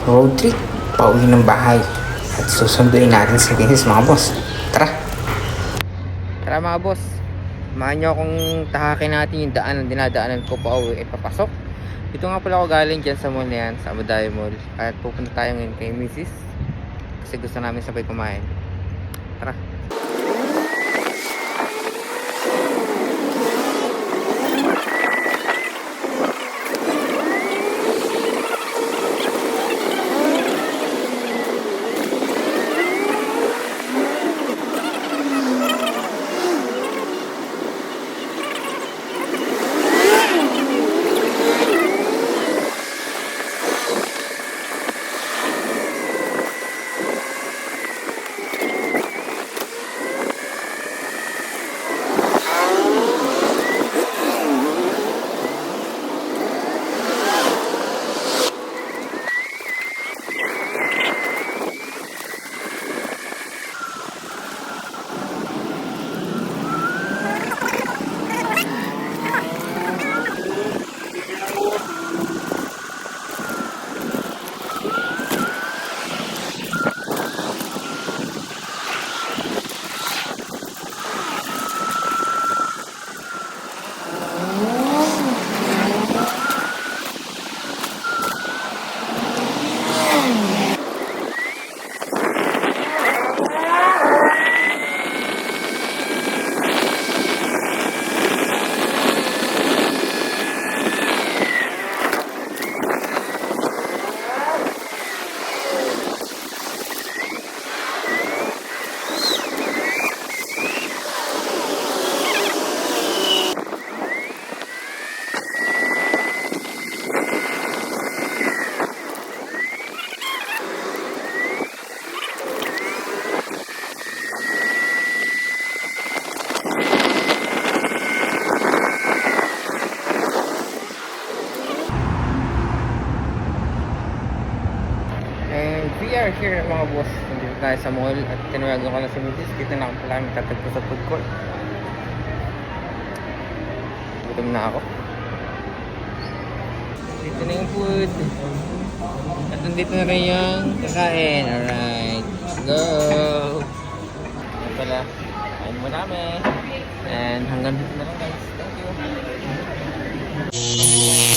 road trip pauwi ng bahay at susunduin natin si Vince mga boss. Tara! Tara mga boss, samahan nyo akong tahakin natin yung daan ang dinadaanan ko pa uwi at papasok. Dito nga pala ako galing dyan sa mall na yan, sa Abu Dhabi Mall, at pupunta tayo ngayon kay Mrs. kasi gusto namin sabay kumain. Tara! And we are here mga boss. Nandito tayo sa mall at tinawagan ko na si Mrs. Dito na ako pala kami tatagpo sa food court. Gutom na ako. Dito na yung food. At nandito na rin yung kakain. Alright, let's go! Yan pala. Kain mo namin. And hanggang dito na lang guys. Thank you.